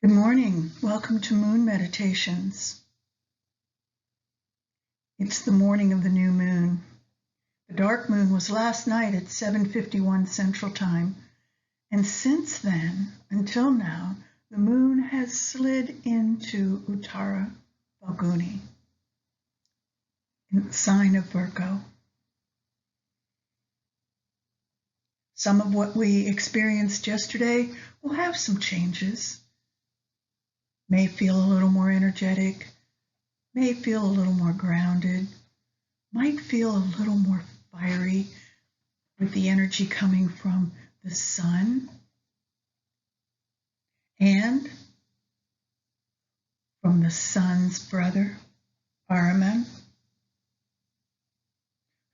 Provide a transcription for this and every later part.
Good morning. Welcome to Moon Meditations. It's the morning of the new moon. The dark moon was last night at 7:51 Central Time, and since then, until now, the moon has slid into Uttara, Phalguni, in the sign of Virgo. Some of what we experienced yesterday will have some changes. May feel a little more energetic, may feel a little more grounded, might feel a little more fiery with the energy coming from the sun and from the sun's brother, Ahriman,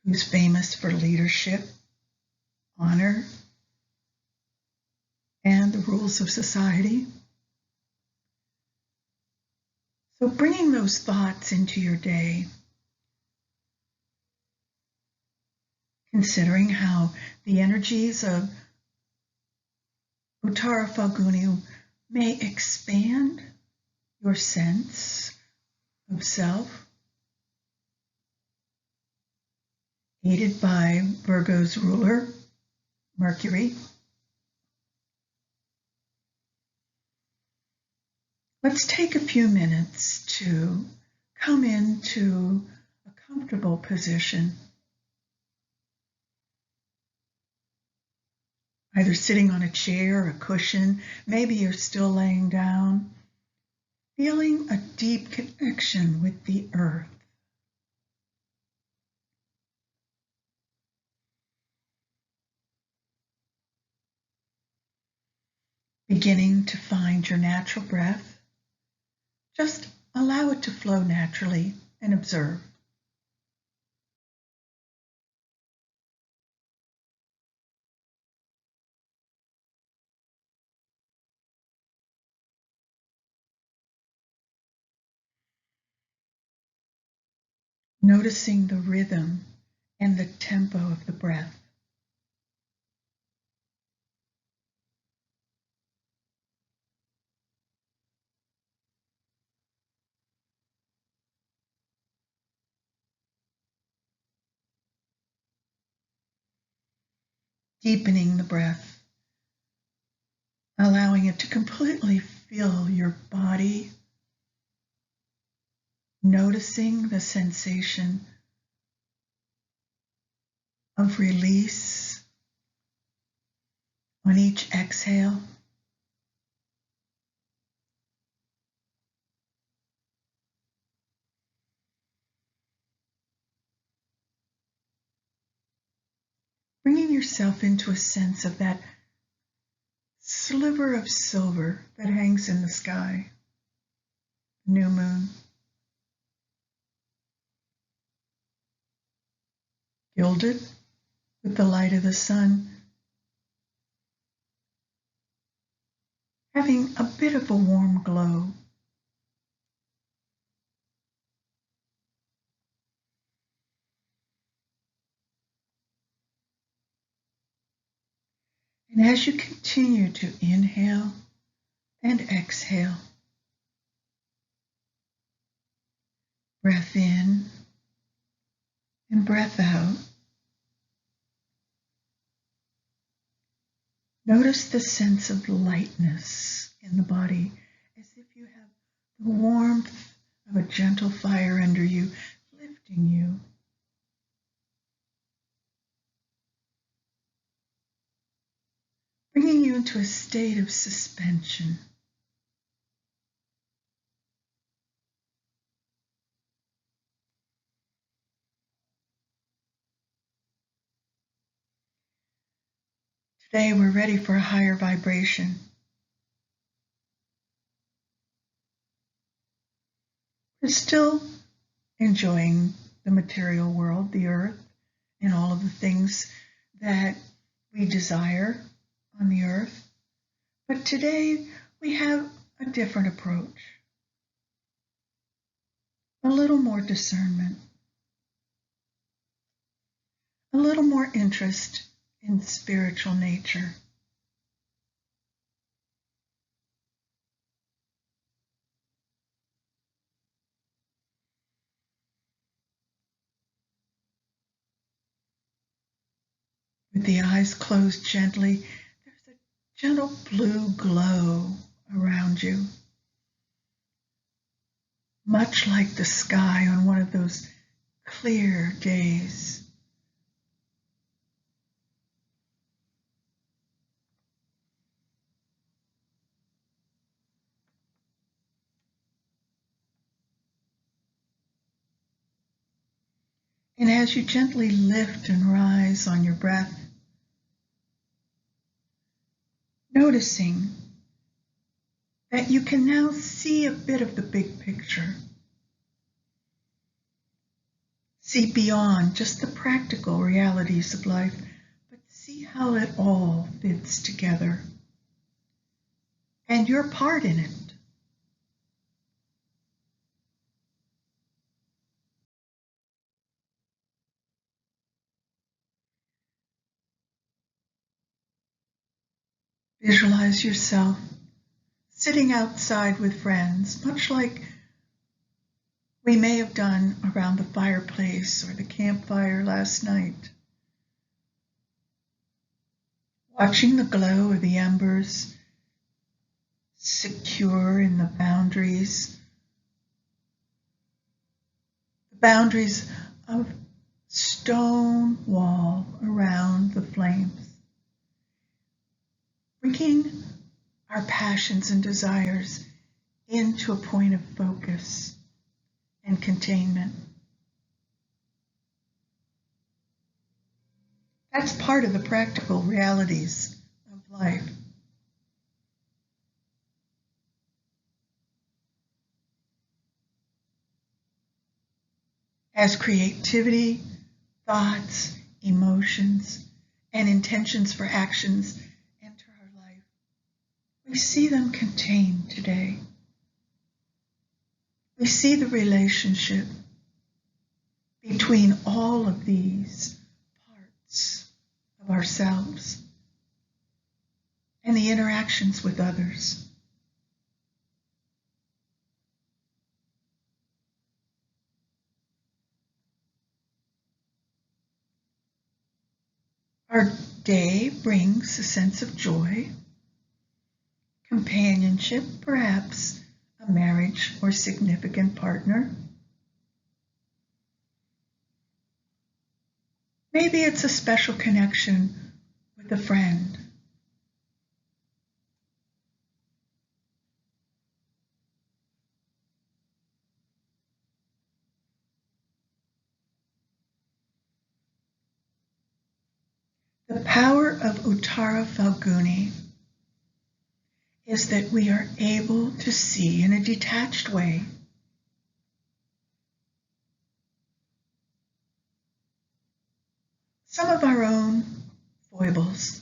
who's famous for leadership, honor, and the rules of society. So bringing those thoughts into your day, considering how the energies of Uttara Phalguni may expand your sense of self, aided by Virgo's ruler, Mercury. Let's take a few minutes to come into a comfortable position, either sitting on a chair or a cushion. Maybe you're still laying down, feeling a deep connection with the earth. Beginning to find your natural breath. Just allow it to flow naturally and observe. Noticing the rhythm and the tempo of the breath. Deepening the breath, allowing it to completely fill your body, noticing the sensation of release on each exhale. Bringing yourself into a sense of that sliver of silver that hangs in the sky, new moon, gilded with the light of the sun, having a bit of a warm glow. And as you continue to inhale and exhale, breath in and breath out, notice the sense of lightness in the body, as if you have the warmth of a gentle fire under you, lifting you. Bringing you into a state of suspension. Today we're ready for a higher vibration. We're still enjoying the material world, the earth, and all of the things that we desire on the earth. But today we have a different approach, a little more discernment, a little more interest in spiritual nature. With the eyes closed gently, there's a gentle blue glow around you, much like the sky on one of those clear days. And as you gently lift and rise on your breath, noticing that you can now see a bit of the big picture. See beyond just the practical realities of life, but see how it all fits together and your part in it. Visualize yourself sitting outside with friends, much like we may have done around the fireplace or the campfire last night. Watching the glow of the embers, secure in the boundaries of stone wall around the flames, bringing our passions and desires into a point of focus and containment. That's part of the practical realities of life. As creativity, thoughts, emotions, and intentions for actions enter our life, we see them contained today. We see the relationship between all of these parts of ourselves and the interactions with others. Our day brings a sense of joy, companionship, perhaps a marriage or significant partner. Maybe it's a special connection with a friend. The power of Uttara Phalguni is that we are able to see in a detached way some of our own foibles,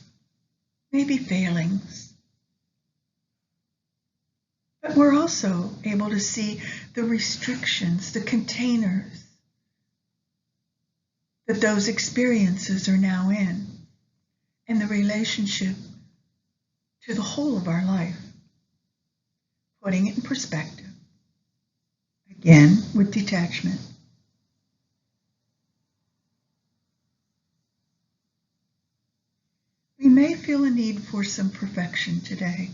maybe failings, but we're also able to see the restrictions, the containers that those experiences are now in, and the relationship to the whole of our life, putting it in perspective, again with detachment. We may feel a need for some perfection today.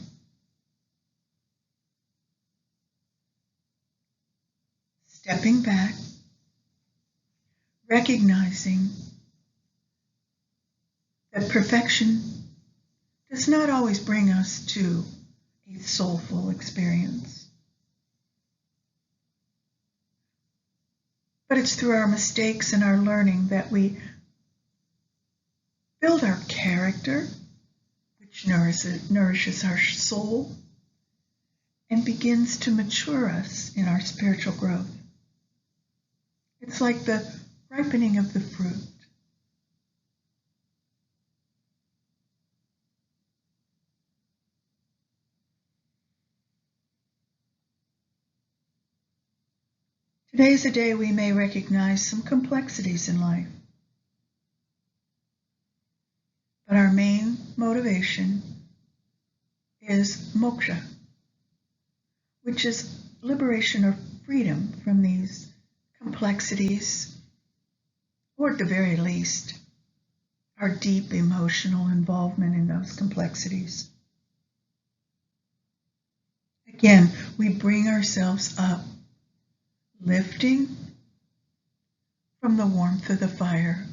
Stepping back, recognizing that perfection does not always bring us to a soulful experience. But it's through our mistakes and our learning that we build our character, which nourishes our soul, and begins to mature us in our spiritual growth. It's like the ripening of the fruit. Today is a day we may recognize some complexities in life. But our main motivation is moksha, which is liberation or freedom from these complexities, or at the very least, our deep emotional involvement in those complexities. Again, we bring ourselves up, lifting from the warmth of the fire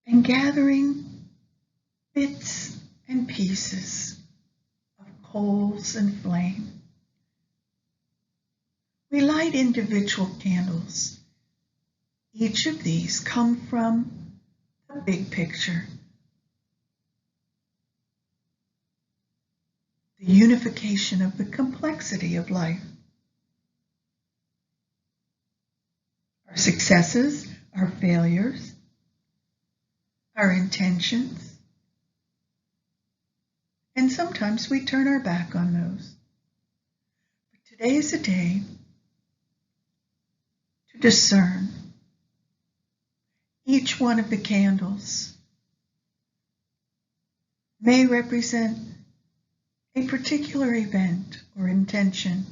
and gathering bits and pieces of coals and flame. We light individual candles. Each of these come from the big picture, the unification of the complexity of life. Our successes, our failures, our intentions, and sometimes we turn our back on those. But today is a day to discern each one of the candles may represent a particular event or intention,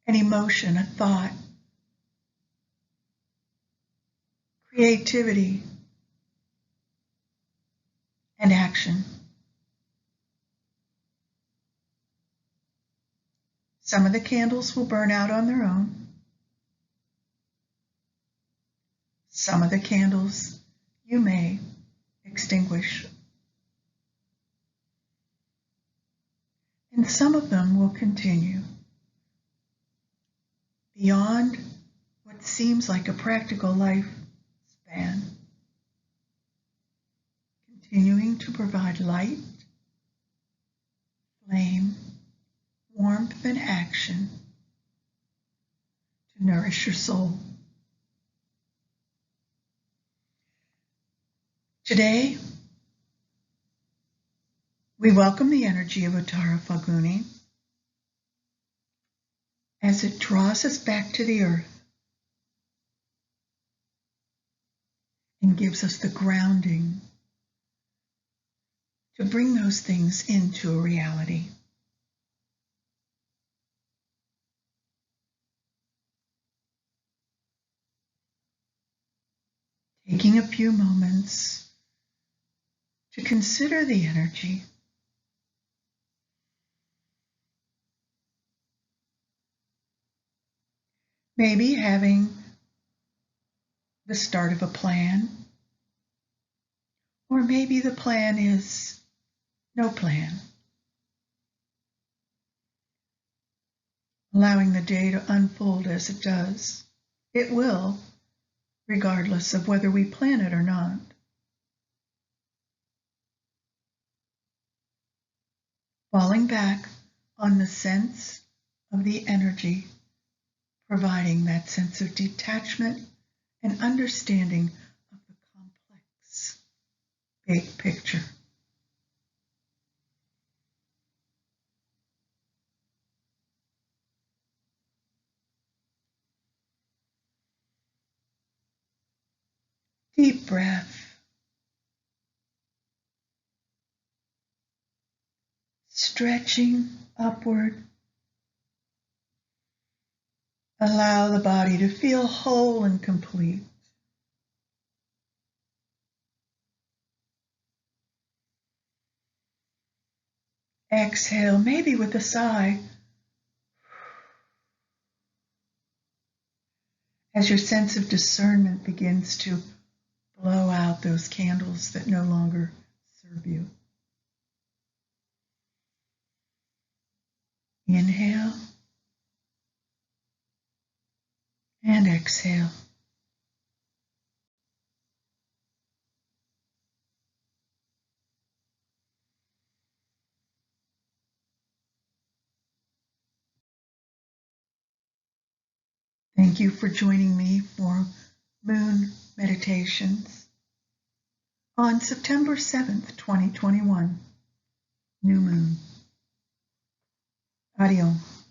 an emotion, a thought, creativity, and action. Some of the candles will burn out on their own. Some of the candles you may extinguish. And some of them will continue beyond what seems like a practical lifespan, continuing to provide light, flame, warmth, and action to nourish your soul. Today, we welcome the energy of Uttara Phalguni as it draws us back to the earth and gives us the grounding to bring those things into a reality. Taking a few moments to consider the energy. Maybe having the start of a plan, or maybe the plan is no plan. Allowing the day to unfold as it does. It will, regardless of whether we plan it or not. Falling back on the sense of the energy, providing that sense of detachment and understanding of the complex big picture. Deep breath. Stretching upward. Allow the body to feel whole and complete. Exhale, maybe with a sigh, as your sense of discernment begins to blow out those candles that no longer serve you. Inhale and exhale. Thank you for joining me for Moon Meditations on September 7th, 2021, New Moon. Adios.